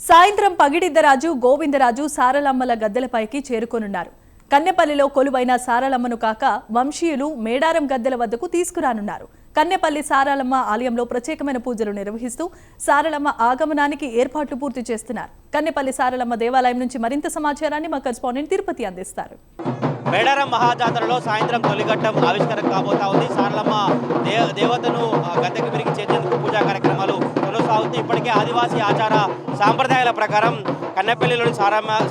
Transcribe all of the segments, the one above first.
సాయంత్రం పగిడిద్దరాజు గోవిందరాజు సారలమ్మల గద్దెలపైకి చేరుకోనున్నారు. కన్నెపల్లిలో కొలువైన సారలమ్మను కాక వంశీయులు మేడారం గద్దెల వద్దకు తీసుకురానున్నారు. కన్నెపల్లి సారలమ్మ ఆలయంలో ప్రత్యేకమైన పూజలు నిర్వహిస్తూ సారలమ్మ ఆగమనానికి ఏర్పాట్లు పూర్తి చేస్తున్నారు. కన్నెపల్లి సారలమ్మ దేవాలయం నుంచి మరింత సమాచారాన్ని మా కరెస్పాండెంట్ తిరుపతి అందిస్తారు. మేడారం మహాజాతరలో సాయంత్రం తొలిఘట్టం ఆవిష్కరణ కాబోతా ఉంది. సారలమ్మ దేవతను గద్దెకి పెరిగి చేసేందుకు పూజా కార్యక్రమాలు కొనసాగుతాయి. ఇప్పటికే ఆదివాసీ ఆచార సాంప్రదాయాల ప్రకారం కన్నెపల్లిలోని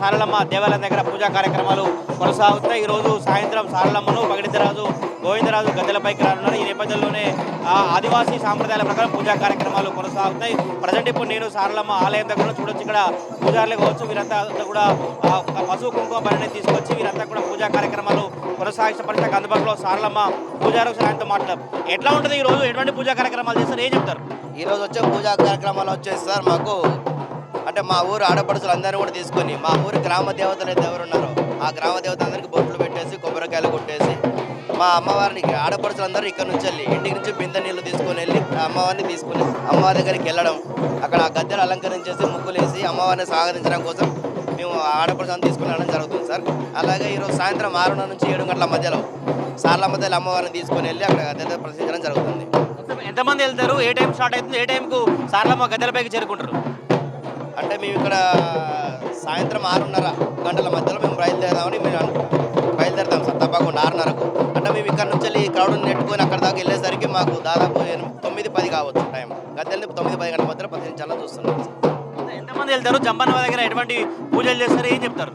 సారలమ్మ దేవాలయం దగ్గర పూజా కార్యక్రమాలు కొనసాగుతాయి. ఈరోజు సాయంత్రం సారలమ్మను పగిడిద్దరాజు గోవిందరాజు గద్దెలపైకి రానున్నారు. ఈ నేపథ్యంలోనే ఆదివాసీ సాంప్రదాయాల ప్రకారం పూజా కార్యక్రమాలు కొనసాగుతాయి. ప్రజెంట్ ఇప్పుడు నేను సారలమ్మ ఆలయం దగ్గర చూడొచ్చు. ఇక్కడ పూజారులు కావచ్చు, వీరంతా కూడా పశువు కుంకుమ బలిని తీసుకొచ్చి వీరంతా కూడా పూజా కార్యక్రమాలు కొనసాగించిన పరిస్థితి అందుబాటులో సారలమ్మ పూజారు సాయంతో మాట్లాడారు. ఎట్లా ఉంటుంది ఈ రోజు, ఎటువంటి పూజా కార్యక్రమాలు చేస్తారు, ఏం చెప్తారు? ఈ రోజు వచ్చే పూజా కార్యక్రమాలు వచ్చేసి సార్ మాకు అంటే మా ఊరు ఆడపడుచులు అందరినీ కూడా తీసుకొని మా ఊరు గ్రామ దేవతలు అయితే ఎవరు ఉన్నారో ఆ గ్రామ దేవతలందరికీ బొట్లు పెట్టేసి కొబ్బరికాయలు కొట్టేసి మా అమ్మవారికి ఆడపడుచులందరూ ఇక్కడ నుంచి వెళ్ళి ఇంటికి నుంచి బిందె నీళ్ళు తీసుకొని వెళ్ళి అమ్మవారిని తీసుకుని అమ్మవారి దగ్గరికి వెళ్ళడం, అక్కడ గద్దెలు అలంకరించేసి ముగ్గులేసి అమ్మవారిని స్వాగతించడం కోసం మేము ఆడపడుచులను తీసుకుని వెళ్ళడం జరుగుతుంది సార్. అలాగే ఈరోజు సాయంత్రం 6 నుంచి 7 గంటల మధ్యలో సారలమ్మ తల్లి అమ్మవారిని తీసుకొని వెళ్ళి అక్కడ గద్దె ప్రదర్శించడం జరుగుతుంది. ఎంతమంది వెళ్తారు, ఏ టైం స్టార్ట్ అవుతుంది, ఏ టైంకు సారలమ్మ గద్దెలపైకి చేరుకుంటారు? అంటే మేము ఇక్కడ సాయంత్రం 6:30 గంటల మధ్యలో మేము బయలుదేరదామని బయలుదేరుతాం సార్. తప్పకుండా 6:30కు అంటే మేము ఇక్కడ నుంచి వెళ్ళి క్రౌడ్ని నెట్టుకొని అక్కడ దాకా వెళ్ళేసరికి మాకు దాదాపు 9-10 కావచ్చు టైం. గద్దెల్ని 9-10 గంటల మధ్యలో ప్రదర్శించాలని చూస్తున్నాం. ఎంతమంది వెళ్తారు? జంపన్నవ దగ్గర ఎటువంటి పూజలు చేస్తారు, ఏం చెప్తారు?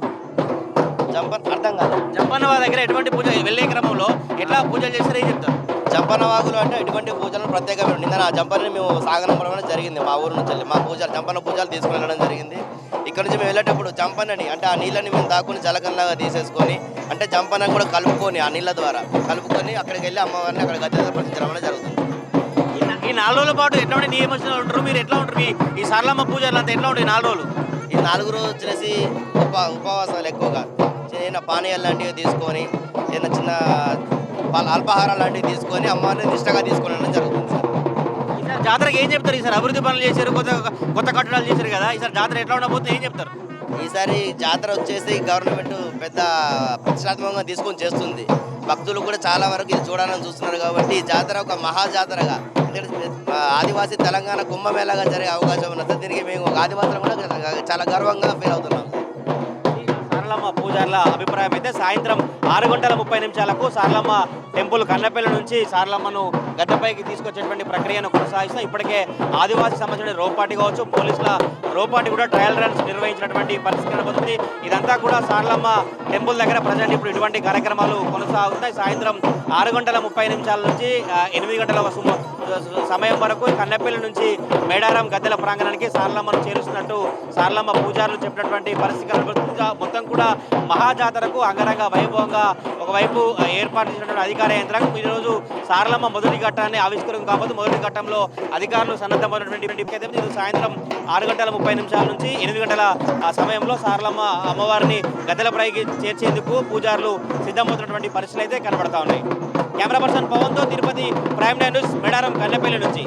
అర్థం కాదు. జంపన్నవ దగ్గర ఎటువంటి పూజ వెళ్ళే క్రమంలో ఎట్లా పూజలు చేస్తారు, ఏం చెప్తారు? జంపన్నవాగులు అంటే ఎటువంటి పూజలను ప్రత్యేకమైన నిన్న ఆ జంపని మేము సాగనంపడం జరిగింది. మా ఊరు నుంచి వెళ్ళి మా పూజలు జంపన్న పూజలు తీసుకుని వెళ్ళడం జరిగింది. ఇక్కడ నుంచి మేము వెళ్ళేటప్పుడు జంపన్నని అంటే ఆ నీళ్ళని మేము దాక్కుని జలకంలాగా తీసేసుకొని అంటే జంపన్న కూడా కలుపుకొని ఆ నీళ్ళ ద్వారా కలుపుకొని అక్కడికి వెళ్ళి అమ్మవారిని అక్కడ గద్దె ప్రతించడం జరుగుతుంది. ఈ 4 రోజుల పాటు ఎటువంటి నియమలు ఉంటారు, మీరు ఎట్లా ఉంటారు? ఈ సారలమ్మ పూజలు అంతా ఎట్లా ఉంటాయి 4 రోజులు? ఈ 4 రోజులు వచ్చేసి ఉపవాసాలు ఎక్కువగా చిన్న పానీయాలు లాంటివి తీసుకొని చిన్న అల్పాహారాలు లాంటివి తీసుకొని అమ్మవారిని నిష్టగా తీసుకుని జరుగుతుంది సార్. ఈసారి జాతరకి ఏం చెప్తారు? ఈసారి అభివృద్ధి పనులు చేశారు, కొత్త కట్టడాలు చేశారు కదా, ఈసారి జాతర ఎట్లా ఉండబోతుంది, ఏం చెప్తారు? ఈసారి జాతర వచ్చేసి గవర్నమెంట్ పెద్ద ప్రతిష్టాత్మకంగా తీసుకొని చేస్తుంది. భక్తులు కూడా చాలా వరకు ఇది చూడాలని చూస్తున్నారు కాబట్టి ఈ జాతర ఒక మహాజాతరగా ఆదివాసీ తెలంగాణ కుంభమేళాగా జరిగే అవకాశం ఉన్నది. దీనికి మేము ఆదివాసులు కూడా చాలా గర్వంగా ఫీల్ అవుతున్నాం. సారలమ్మ పూజారుల అభిప్రాయం అయితే సాయంత్రం 6:30 సారలమ్మ టెంపుల్ కన్నెపల్లి నుంచి సారలమ్మను గద్దెపైకి తీసుకొచ్చేటువంటి ప్రక్రియను కొనసాగిస్తాం. ఇప్పటికే ఆదివాసీ సంబంధించిన రోపాటి కావచ్చు, పోలీసుల రోపాటి కూడా ట్రయల్ రన్స్ నిర్వహించినటువంటి పరిస్థితి కనబడుతుంది. ఇదంతా కూడా సారలమ్మ టెంపుల్ దగ్గర ప్రజెంట్ ఇప్పుడు ఇటువంటి కార్యక్రమాలు కొనసాగుతాయి. సాయంత్రం 6:30 నుంచి 8 గంటల సమయం వరకు కన్నెపల్లి నుంచి మేడారం గద్దెల ప్రాంగణానికి సారలమ్మను చేరుస్తున్నట్టు సారలమ్మ పూజారులు చెప్పినటువంటి పరిస్థితి కనబడుతుంది. మొత్తం కూడా మహాజాతరకు అంగరంగ వైభవంగా ఒకవైపు ఏర్పాటు చేసినటువంటి అధికార యంత్రాంగం ఈరోజు సారలమ్మ మొదటి ఘట్టాన్ని ఆవిష్కరణ కాబట్టి మొదటి ఘట్టంలో అధికారులు సన్నద్ధమైనటువంటి సాయంత్రం 6:30 నుంచి 8 గంటల సమయంలో సారలమ్మ అమ్మవారిని గద్దెలపైకి చేర్చేందుకు పూజారులు సిద్ధమవుతున్నటువంటి పరిస్థితులు అయితే కనబడతా ఉన్నాయి. కెమెరా పర్సన్ పవన్తో Tirupati prime time news Medaram Kannepalli నుంచి.